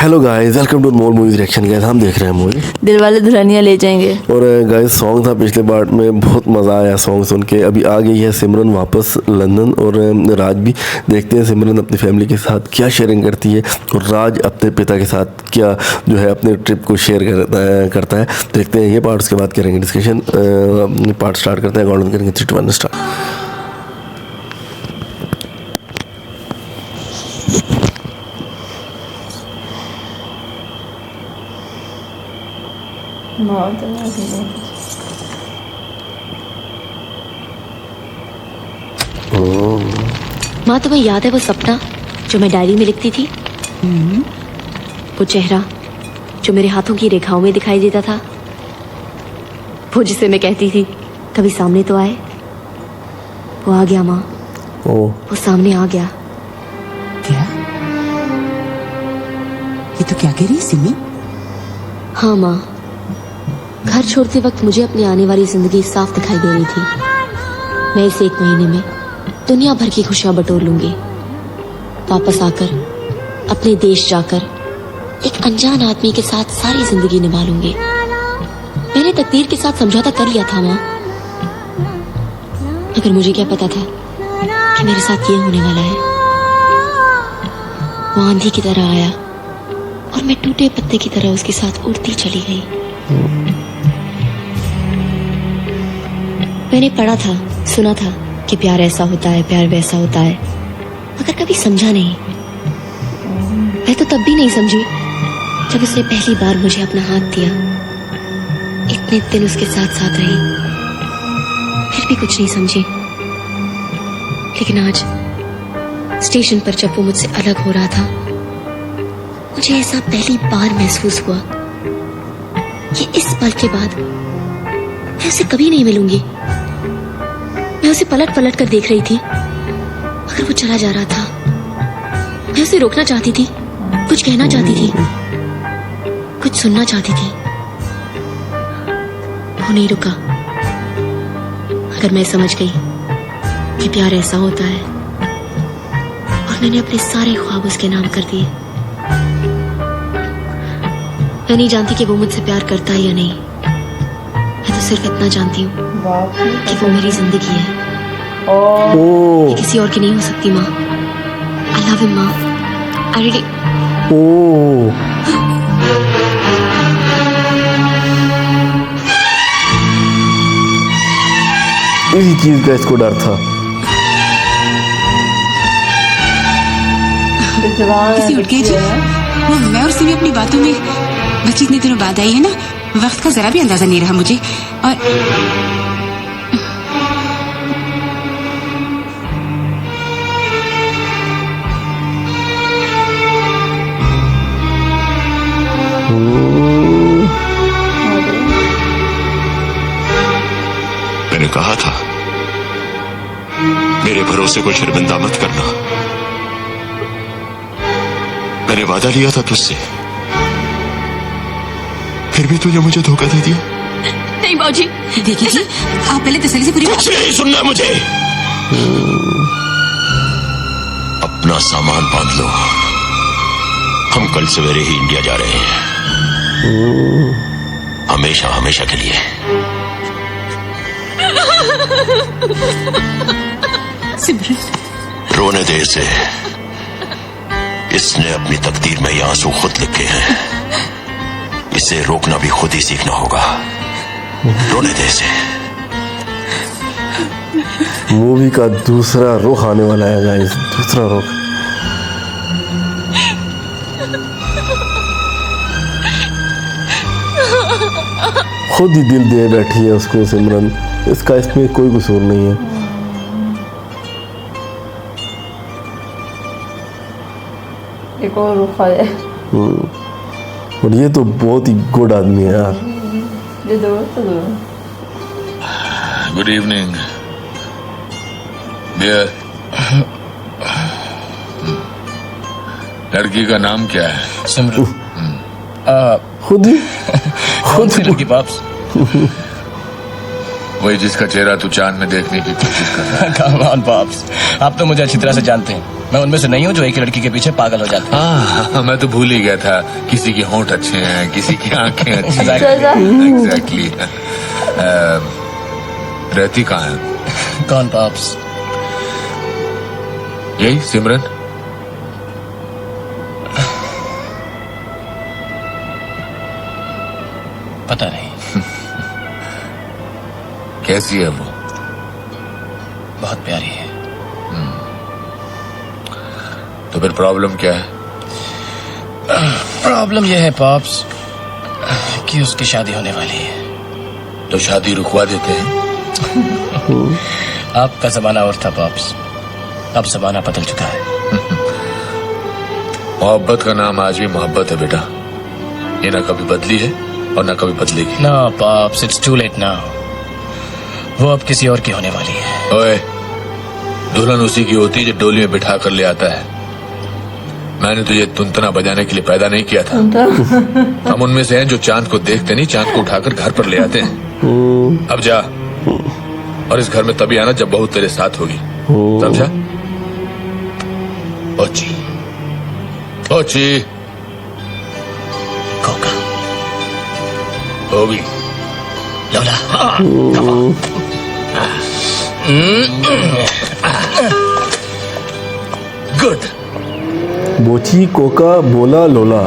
Hello guys, welcome to more movies reaction. Guys हम देख रहे हैं मूवी दिलवाले दुल्हनिया ले जाएंगे। और गाइस सॉन्ग था पिछले पार्ट में, बहुत मज़ा आया सॉन्ग सुन के। अभी आ गई है सिमरन वापस लंदन और राज भी। देखते हैं सिमरन अपनी फैमिली के साथ क्या शेयरिंग करती है और राज अपने पिता के साथ क्या जो है अपने ट्रिप को शेयर करता है। देखते हैं ये पार्ट, उसके बाद करेंगे डिस्कशन। पार्ट स्टार्ट करते हैं, काउंट करेंगे 3 2 1 स्टार्ट। माँ, तुम्हें याद है वो सपना जो मैं डायरी में लिखती थी? वो चेहरा जो मेरे हाथों की रेखाओं में दिखाई देता था, वो जिसे मैं कहती थी कभी सामने तो आए, वो आ गया माँ। वो सामने आ गया। क्या? ये तो क्या कह रही है सिमी? हाँ माँ, घर छोड़ते वक्त मुझे अपनी आने वाली जिंदगी साफ दिखाई दे रही थी। मैं इस 1 महीने में दुनिया भर की खुशियां बटोर लूंगी। वापस आकर अपने देश जाकर एक अनजान आदमी के साथ सारी जिंदगी निभा लूंगी। मैंने तकदीर के साथ समझौता कर लिया था माँ, मगर मुझे क्या पता था कि मेरे साथ ये होने वाला है। वो आंधी की तरह आया और मैं टूटे पत्ते की तरह उसके साथ उड़ती चली गई। मैंने पढ़ा था, सुना था कि प्यार ऐसा होता है, प्यार वैसा होता है, मगर कभी समझा नहीं। मैं तो तब भी नहीं समझी जब उसने पहली बार मुझे अपना हाथ दिया। इतने दिन उसके साथ साथ रही, फिर भी कुछ नहीं समझी। लेकिन आज स्टेशन पर जब वो मुझसे अलग हो रहा था, मुझे ऐसा पहली बार महसूस हुआ कि इस पल के बाद मैं उसे कभी नहीं मिलूंगी। मैं उसे पलट पलट कर देख रही थी, मगर वो चला जा रहा था। मैं उसे रोकना चाहती थी, कुछ कहना चाहती थी, कुछ सुनना चाहती थी। वो नहीं रुका, मगर मैं समझ गई कि प्यार ऐसा होता है, और मैंने अपने सारे ख्वाब उसके नाम कर दिए। मैं नहीं जानती कि वो मुझसे प्यार करता है या नहीं। मैं तो सिर्फ इतना जानती हूँ कि वो मेरी जिंदगी है। ये किसी और की नहीं हो सकती माँ। I love him माँ। I really... इसी चीज का इसको डर था। किसी उठ गई जी। वो मैं और सिमी अपनी बातों में, बच्ची इतने दिनों बाद आई है ना, वक्त का जरा भी अंदाजा नहीं रहा मुझे। और मैंने कहा था मेरे भरोसे को शर्मिंदा मत करना। मैंने वादा लिया था तुझसे, फिर भी तूने मुझे धोखा दे दिया। नहीं बाबूजी। देखिए जी, आप पहले तसल्ली से पूरी कुछ नहीं सुनना मुझे। अपना सामान बांध लो, हम कल सवेरे ही इंडिया जा रहे हैं, हमेशा हमेशा के लिए। सिमरन, रोने दे इसे, इसने अपनी तकदीर में ये आंसू खुद लिखे हैं, इसे रोकना भी खुद ही सीखना होगा। रोने दे इसे। मूवी का दूसरा रुख आने वाला है गाइस, दूसरा रुख। खुद ही दिल दे बैठी है उसको सिमरन, इसका इसमें कोई कसूर नहीं है। एक और रुख है। और ये तो बहुत ही गुड आदमी है यार। ये दो तो दो। Good evening dear. लड़की का नाम क्या है? सिमरन। खुद ही कौन सी लड़की पाप्स? वही जिसका चेहरा तू चांद में देखने की कोशिश कर रहा है। कमान पाप्स, आप तो मुझे अच्छी तरह से जानते हैं। मैं उनमें से नहीं हूँ जो एक ही लड़की के पीछे पागल हो जाता हाँ, मैं तो भूल ही गया था। किसी के होंठ अच्छे हैं, किसी की आंखें अच्छी हैं। चाचा एग्जैक्टली। रहती कहाँ है? है। कौन पाप्स? यही सिमरन। पता नहीं। कैसी है वो? बहुत प्यारी है। तो फिर प्रॉब्लम क्या है? प्रॉब्लम यह है पाप्स कि उसकी शादी होने वाली है। तो शादी रुकवा देते हैं। आपका जमाना और था पाप्स, अब जमाना बदल चुका है। मोहब्बत का नाम आज भी मोहब्बत है बेटा। ये ना कभी बदली है और ना कभी बदलेगी। ना pups, it's to late now. वो अब किसी और की होने वाली है। ओए, दुल्हन उसी की होती है जो डोली में बिठा कर ले आता है। मैंने तुझे तुनतना बजाने के लिए पैदा नहीं किया था। हम उनमें से हैं जो चांद को देखते नहीं, चांद को उठाकर घर पर ले आते हैं। अब जा और इस घर में तभी आना जब बहू तेरे साथ होगी, समझा? ओची ओची कोका, होगी। लोला। गुड। बोची कोका बोला लोला,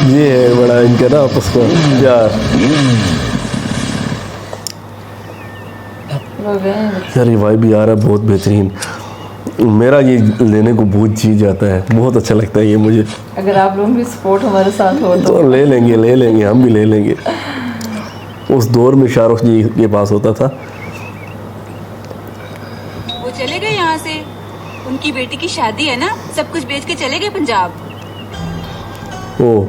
ये है बड़ा इनका ना आपस का प्यार। हो गए। यार ये वाइब भी आ रहा है बहुत बेहतरीन। मेरा ये लेने को बहुत जी जाता है, बहुत अच्छा लगता है ये मुझे। अगर आप लोग भी सपोर्ट हमारे साथ हो तो तो ले लेंगे, हम भी ले लेंगे। उस दौर में शाहरुख जी के पास होता था। वो चले गए यहाँ से, उनकी बेटी की शादी है ना, सब कुछ बेच के चले गए पंजाब। ओ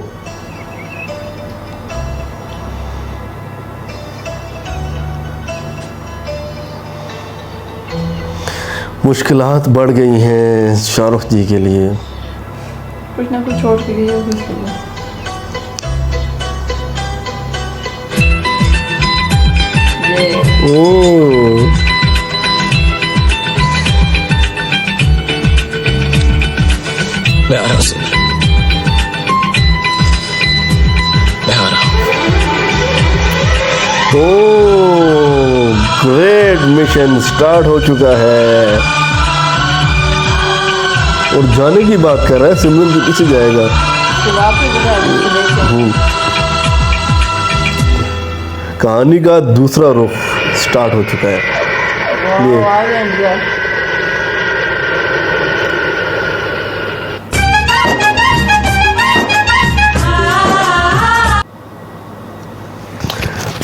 मुश्किलात बढ़ गई हैं शाहरुख जी के लिए। कुछ ना कुछ छोड़ के गई होगी उसके लिए। ओ मैं आ रहा हूँ सिमरन, मैं आ रहा हूँ। ओ ग्रेट मिशन स्टार्ट हो चुका है और जाने की बात कर रहा है। सिमरन के पीछे जाएगा। फिर आप ही बता दीजिए। कहानी का दूसरा रुख स्टार्ट हो चुका है। वाह, आ गया इंडिया।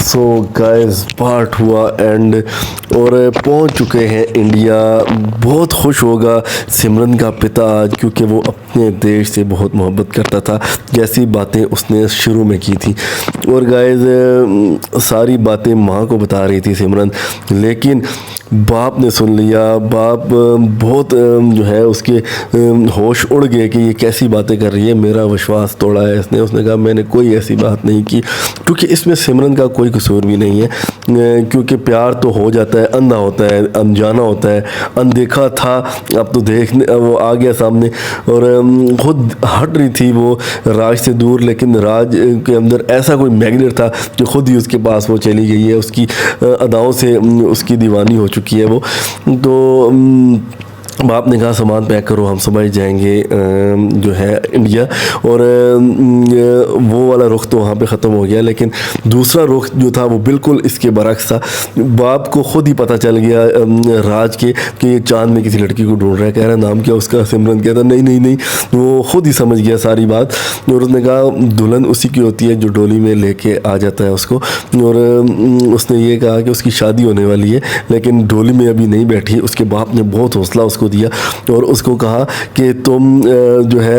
सो गाइस पार्ट हुआ एंड और पहुंच चुके हैं इंडिया। बहुत खुश होगा सिमरन का पिता आज, क्योंकि वो अपने देश से बहुत मोहब्बत करता था, जैसी बातें उसने शुरू में की थी। और गाइस सारी बातें माँ को बता रही थी सिमरन, लेकिन बाप ने सुन लिया। बाप बहुत जो है उसके होश उड़ गए कि ये कैसी बातें कर रही है, मेरा विश्वास तोड़ा है इसने। उसने कहा मैंने कोई ऐसी बात नहीं की, क्योंकि इसमें सिमरन का कोई कसूर भी नहीं है, क्योंकि प्यार तो हो जाता है, अंधा होता है, अनजाना होता है, अनदेखा था, अब तो देखने वो आ गया सामने। और खुद हट रही थी वो राज से दूर, लेकिन राज के अंदर ऐसा कोई मैग्नेट था जो खुद ही उसके पास वो चली गई है। उसकी अदाओं से उसकी दीवानी हो चुकी है वो। तो बाप ने कहा सामान पैक करो, हम समझ जाएंगे जो है इंडिया। और वो वाला रुख तो वहाँ पे ख़त्म हो गया, लेकिन दूसरा रुख जो था वो बिल्कुल इसके बरक्स था। बाप को खुद ही पता चल गया राज के कि ये चांद में किसी लड़की को ढूंढ रहा है। कह रहा है नाम क्या उसका? सिमरन कहता नहीं नहीं नहीं, वो खुद ही समझ गया सारी बात। और उसने कहा दुल्हन उसी की होती है जो डोली में लेके आ जाता है उसको। और उसने ये कहा कि उसकी शादी होने वाली है, लेकिन डोली में अभी नहीं बैठी। उसके बाप ने बहुत हौसला उसको दिया और उसको कहा कि तुम जो है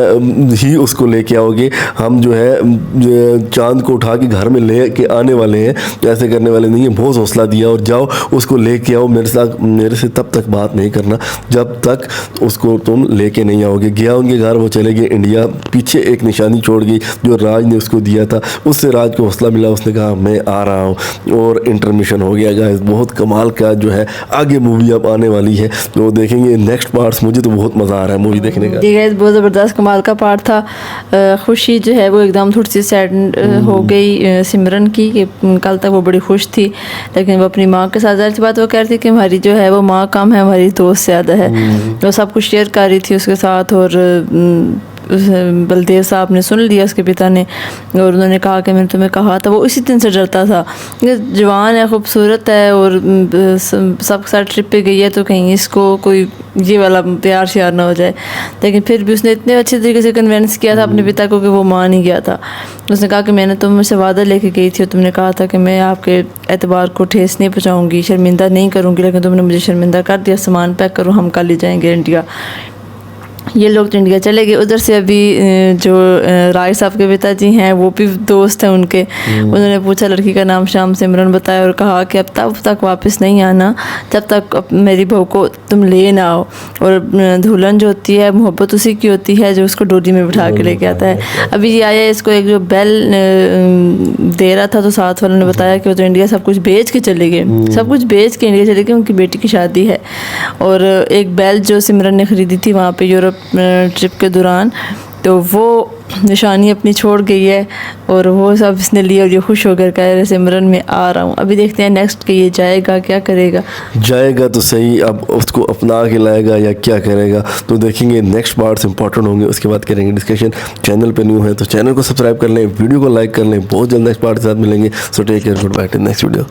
ही उसको लेके आओगे, हम जो है चांद को उठा के घर में ले के आने वाले हैं, ऐसे करने वाले नहीं है। बहुत हौसला दिया और जाओ उसको लेके आओ, मेरे से तब तक बात नहीं करना जब तक उसको तुम लेके नहीं आओगे। गया उनके घर, वो चले गए इंडिया। पीछे एक निशानी छोड़ गई जो राज ने उसको दिया था, उससे राज को हौसला मिला। उसने कहा मैं आ रहा हूँ और इंटरमिशन हो गया। गाइस बहुत कमाल का जो है आगे मूवी अब आने वाली है, तो देखेंगे नेक्स्ट नेक्स्ट पार्ट्स। मुझे तो बहुत मज़ा आ रहा है मूवी देखने का। ये गाइस बहुत ज़बरदस्त कमाल का पार्ट था। खुशी जो है वो एकदम थोड़ी सी सैड हो गई सिमरन की, कि कल तक वो बड़ी खुश थी, लेकिन वो अपनी माँ के साथ ज़ाहिर सी बात वो कह रही थी कि हमारी जो है वो माँ कम है, हमारी दोस्त ज़्यादा है। वो सब कुछ शेयर कर रही थी उसके साथ, और बलदेव साहब ने सुन लिया उसके पिता ने, और उन्होंने कहा कि मैंने तुम्हें कहा था। वो इसी दिन से डरता था कि जवान है, खूबसूरत है, और सब साथ ट्रिप पे गई है, तो कहीं इसको कोई ये वाला प्यार श्यार ना हो जाए। लेकिन फिर भी उसने इतने अच्छे तरीके से कन्विंस किया था अपने पिता को कि वो मान ही गया था। उसने कहा कि मैंने तुमसे वादा लेके गई थी और तुमने कहा था कि मैं आपके एतबार को ठेस नहीं पहुँचाऊँगी, शर्मिंदा नहीं करूँगी, लेकिन तुमने मुझे शर्मिंदा कर दिया। सामान पैक करो, हम कल ले जाएंगे इंडिया। ये लोग तो इंडिया चले गए। उधर से अभी जो राय साहब के पिताजी हैं वो भी दोस्त हैं उनके। उन्होंने पूछा लड़की का नाम शाम सिमरन बताया, और कहा कि अब तक वापस नहीं आना जब तक मेरी बहू को तुम ले ना आओ। और दुल्हन जो होती है मोहब्बत उसी की होती है जो उसको डोली में बिठा के लेके आता है। अभी ये आया, इसको एक जो बेल दे रहा था, तो साथ वालों ने बताया कि वो तो इंडिया सब कुछ बेच के चले गए, सब कुछ बेच के इंडिया चले गए, उनकी बेटी की शादी है। और एक बेल जो सिमरन ने ख़रीदी थी वहाँ पे यूरोप ट्रिप के दौरान, तो वो निशानी अपनी छोड़ गई है, और वो सब इसने लिया, और ये खुश होकर कह रहे सिमरन में आ रहा हूँ। अभी देखते हैं नेक्स्ट कि ये जाएगा क्या करेगा। जाएगा तो सही, अब उसको अपना के लाएगा या क्या करेगा, तो देखेंगे। नेक्स्ट पार्ट्स इंपॉर्टेंट होंगे, उसके बाद करेंगे डिस्कशन। चैनल पे न्यू है तो चैनल को सब्सक्राइब कर लें, वीडियो को लाइक कर लें। बहुत जल्द नेक्स्ट पार्ट के साथ मिलेंगे। So take care, goodbye, till next video.